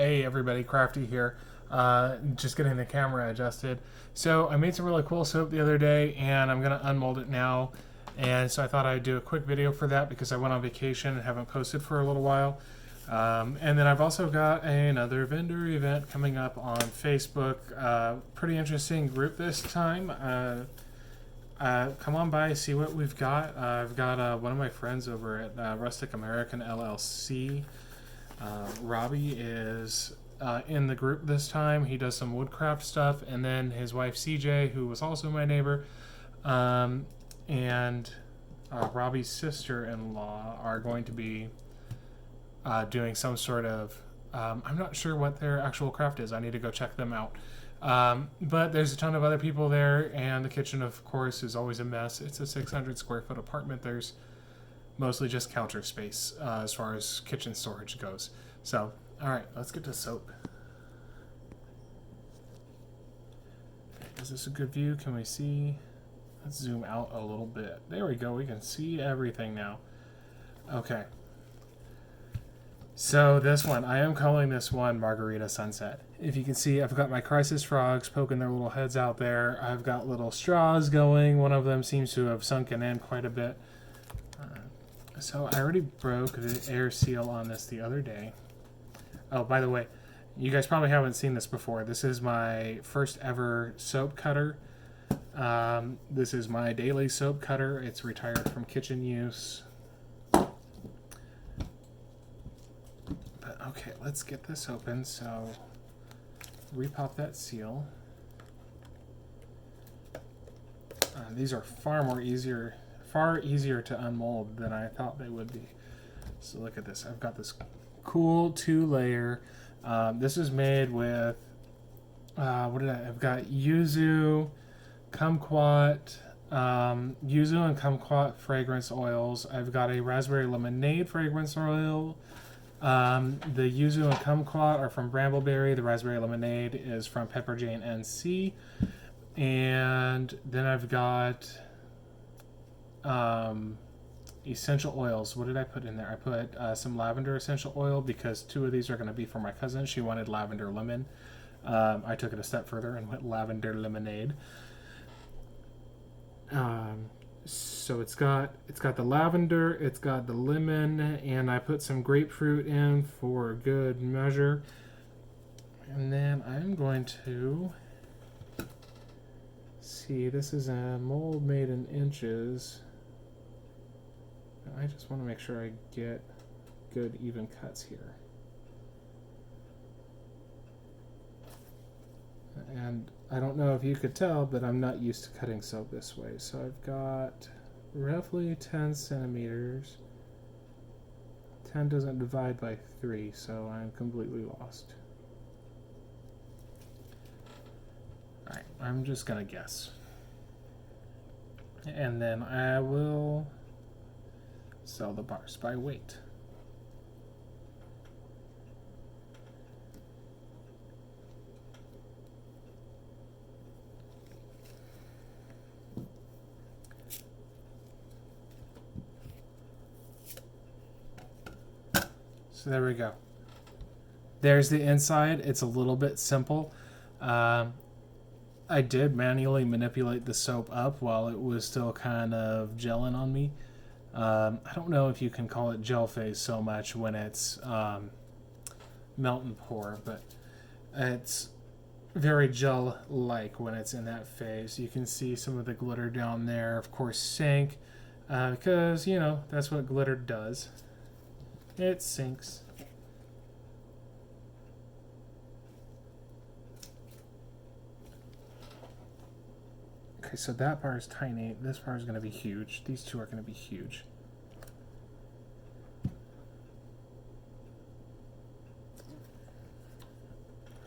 Hey everybody, Crafty here. Just getting the camera adjusted. So I made some really cool soap the other day and I'm gonna unmold it now. And so I thought I'd do a quick video for that because I went on vacation and haven't posted for a little while. And then I've also got another vendor event coming up on Facebook. Pretty interesting group this time. Come on by, see what we've got. I've got one of my friends over at Rustic American LLC. Robbie is in the group this time. He does some woodcraft stuff, and then his wife CJ, who was also my neighbor, and Robbie's sister-in-law are going to be doing some sort of I'm not sure what their actual craft is. I need to go check them out. But there's a ton of other people there, and the kitchen, of course, is always a mess. It's a 600 square foot apartment. There's mostly just counter space as far as kitchen storage goes. So, all right, let's get to soap. Is this a good view? Can we see? Let's zoom out a little bit. There we go. We can see everything now. Okay. So this one, I am calling this one Margarita Sunset. If you can see, I've got my crisis frogs poking their little heads out there. I've got little straws going. One of them seems to have sunken in quite a bit. So I already broke the air seal on this the other day. Oh, by the way, you guys probably haven't seen this before. This is my first ever soap cutter. This is my daily soap cutter. It's retired from kitchen use. But okay, let's get this open. So repop that seal. These are far easier to unmold than I thought they would be. So look at this. I've got this cool 2-layer. This is made with I've got yuzu, kumquat, yuzu and kumquat fragrance oils. I've got a raspberry lemonade fragrance oil. The yuzu and kumquat are from Brambleberry. The raspberry lemonade is from Pepper Jane NC. And then I've got essential oils. What did I put in there? I put some lavender essential oil because 2 of these are going to be for my cousin. She wanted lavender lemon. I took it a step further and went lavender lemonade. So it's got the lavender, it's got the lemon, and I put some grapefruit in for good measure. And then I'm going to see, this is a mold made in inches. I just want to make sure I get good even cuts here. And I don't know if you could tell, but I'm not used to cutting soap this way. So I've got roughly 10 centimeters. 10 doesn't divide by 3, so I'm completely lost. Alright, I'm just gonna guess. And then I will sell the bars by weight. So there we go. There's the inside. It's a little bit simple. I did manually manipulate the soap up while it was still kind of gelling on me. I don't know if you can call it gel phase so much when it's melt and pour, but it's very gel-like when it's in that phase. You can see some of the glitter down there, of course, sink, because, you know, that's what glitter does. It sinks. Okay, so that bar is tiny. This bar is going to be huge. These 2 are going to be huge.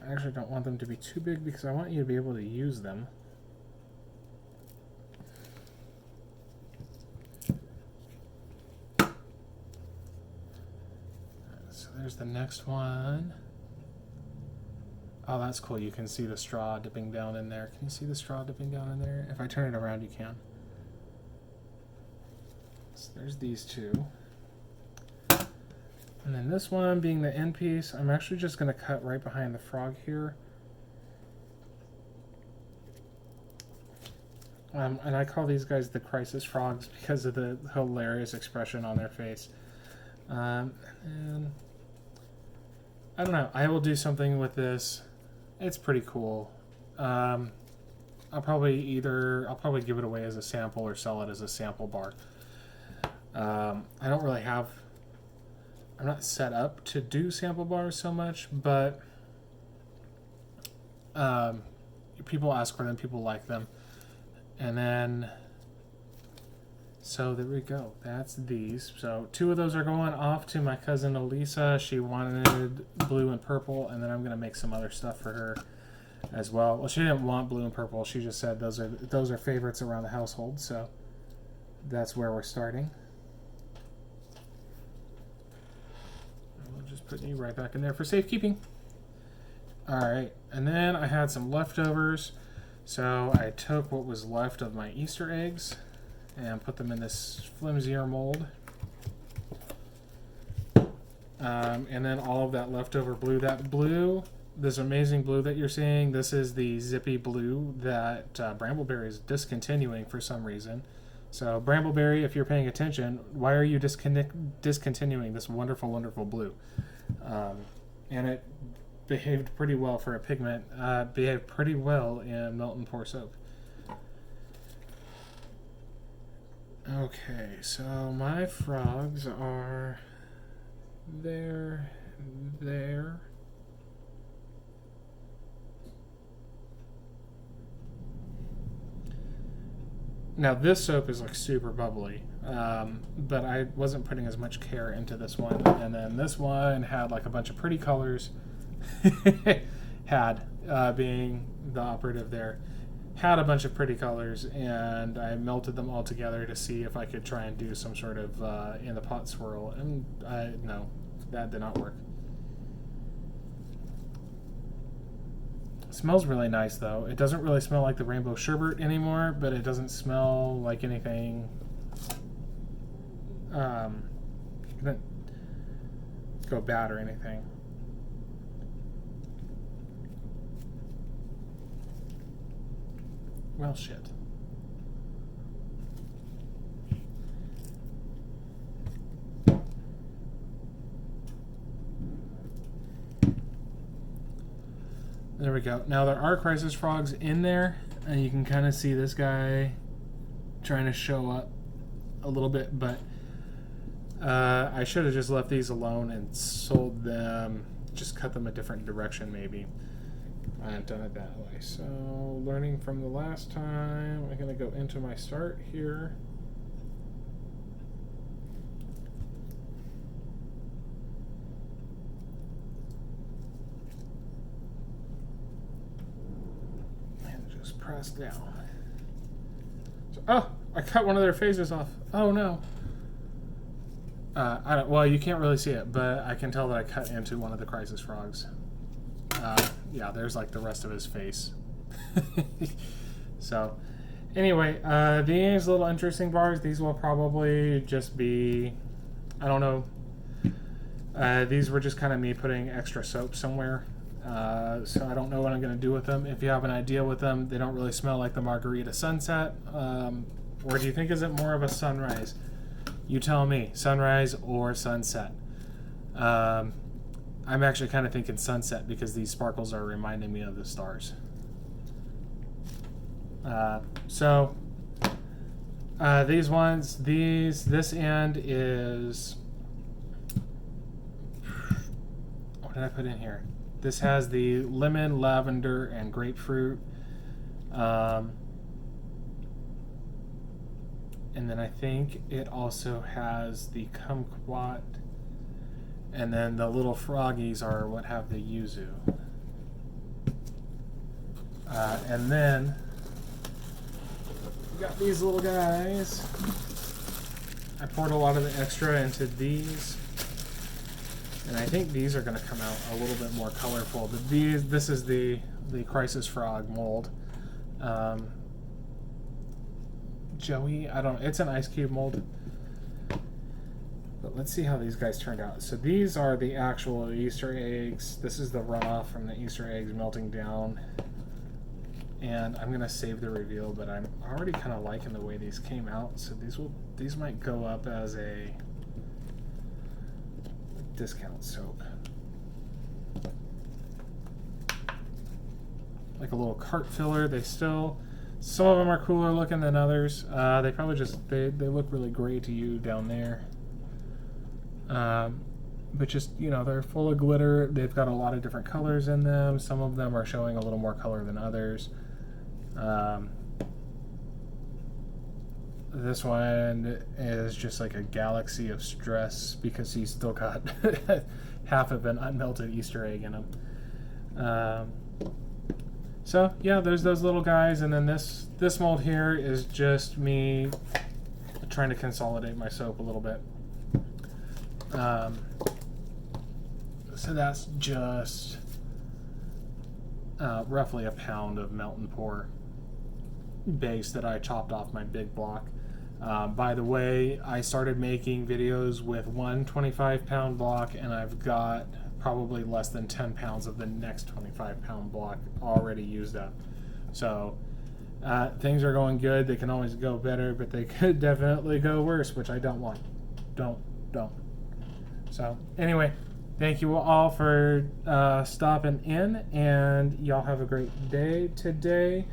I actually don't want them to be too big because I want you to be able to use them. So there's the next one. Oh, that's cool. You can see the straw dipping down in there. Can you see the straw dipping down in there? If I turn it around, you can. So there's these 2. And then this one being the end piece, I'm actually just going to cut right behind the frog here. And I call these guys the crisis frogs because of the hilarious expression on their face. And I don't know. I will do something with this. It's pretty cool. I'll probably give it away as a sample or sell it as a sample bar. I don't really have. I'm not set up to do sample bars so much, but people ask for them. People like them. And then, so there we go. That's these. So 2 of those are going off to my cousin Elisa. She wanted blue and purple, and then I'm going to make some other stuff for her as well. Well, she didn't want blue and purple. She just said those are favorites around the household. So that's where we're starting. We'll just put you right back in there for safekeeping. All right, and then I had some leftovers. So I took what was left of my Easter eggs and put them in this flimsier mold. And then all of that leftover blue. That blue, this amazing blue that you're seeing, this is the zippy blue that Brambleberry is discontinuing for some reason. So Brambleberry, if you're paying attention, why are you discontinuing this wonderful, wonderful blue? And it behaved pretty well for a pigment, behaved pretty well in melt and pour soap. Okay, so my frogs are there. Now this soap is like super bubbly, but I wasn't putting as much care into this one. And then this one had like a bunch of pretty colors. Being the operative there, had a bunch of pretty colors, and I melted them all together to see if I could try and do some sort of in the pot swirl, and no, that did not work. It smells really nice though. It doesn't really smell like the rainbow sherbet anymore, but it doesn't smell like anything. It didn't go bad or anything. Well, shit. There we go. Now there are crisis frogs in there, and you can kind of see this guy trying to show up a little bit, but I should have just left these alone and sold them, just cut them a different direction maybe. I haven't done it that way. So learning from the last time, I'm going to go into my start here. And just press down. So, oh, I cut one of their faces off. Oh no. Well, you can't really see it, but I can tell that I cut into one of the crisis frogs. Yeah, there's like the rest of his face. So, anyway, these little interesting bars, these will probably just be, I don't know. These were just kind of me putting extra soap somewhere. So I don't know what I'm going to do with them. If you have an idea with them, they don't really smell like the Margarita Sunset. Or do you think is it more of a sunrise? You tell me, sunrise or sunset. I'm actually kind of thinking sunset because these sparkles are reminding me of the stars. These ones, this end is, what did I put in here? This has the lemon, lavender, and grapefruit. And then I think it also has the kumquat. And then the little froggies are what have the yuzu. And then we got these little guys. I poured a lot of the extra into these. And I think these are going to come out a little bit more colorful. But this is the crisis frog mold. Joey, I don't know. It's an ice cube mold. But let's see how these guys turned out. So these are the actual Easter eggs. This is the runoff from the Easter eggs melting down. And I'm gonna save the reveal, but I'm already kind of liking the way these came out. So these might go up as a discount soap, like a little cart filler. Some of them are cooler looking than others. They probably they look really gray to you down there. But just, you know, they're full of glitter. They've got a lot of different colors in them. Some of them are showing a little more color than others. This one is just like a galaxy of stress because he's still got half of an unmelted Easter egg in him. So yeah, there's those little guys, and then this mold here is just me trying to consolidate my soap a little bit. So that's just roughly a pound of melt and pour base that I chopped off my big block. By the way, I started making videos with one 25-pound block, and I've got probably less than 10 pounds of the next 25-pound block already used up. So things are going good. They can always go better, but they could definitely go worse, which I don't want. Don't. So anyway, thank you all for stopping in, and y'all have a great day today.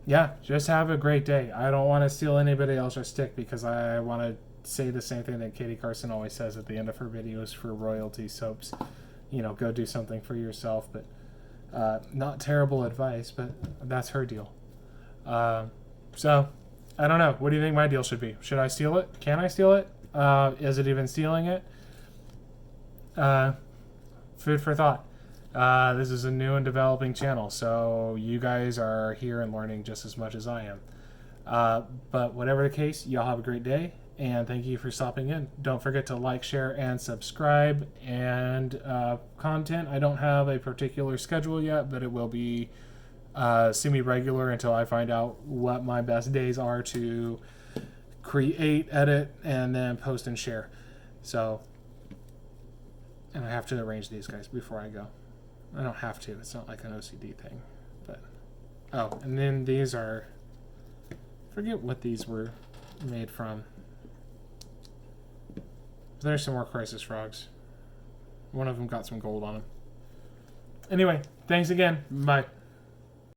Yeah, just have a great day. I don't want to steal anybody else's stick because I want to say the same thing that Katie Carson always says at the end of her videos for royalty soaps. You know, go do something for yourself, but not terrible advice, but that's her deal. So, I don't know. What do you think my deal should be? Should I steal it? Can I steal it? Is it even stealing it? Food for thought. This is a new and developing channel, so you guys are here and learning just as much as I am. But whatever the case, y'all have a great day, and thank you for stopping in. Don't forget to like, share, and subscribe. And content, I don't have a particular schedule yet, but it will be semi-regular until I find out what my best days are to create, edit, and then post and share. So, and I have to arrange these guys before I go. I don't have to. It's not like an OCD thing. But oh, and then these are, forget what these were made from. There's some more Crisis Frogs. One of them got some gold on them. Anyway, thanks again. Bye.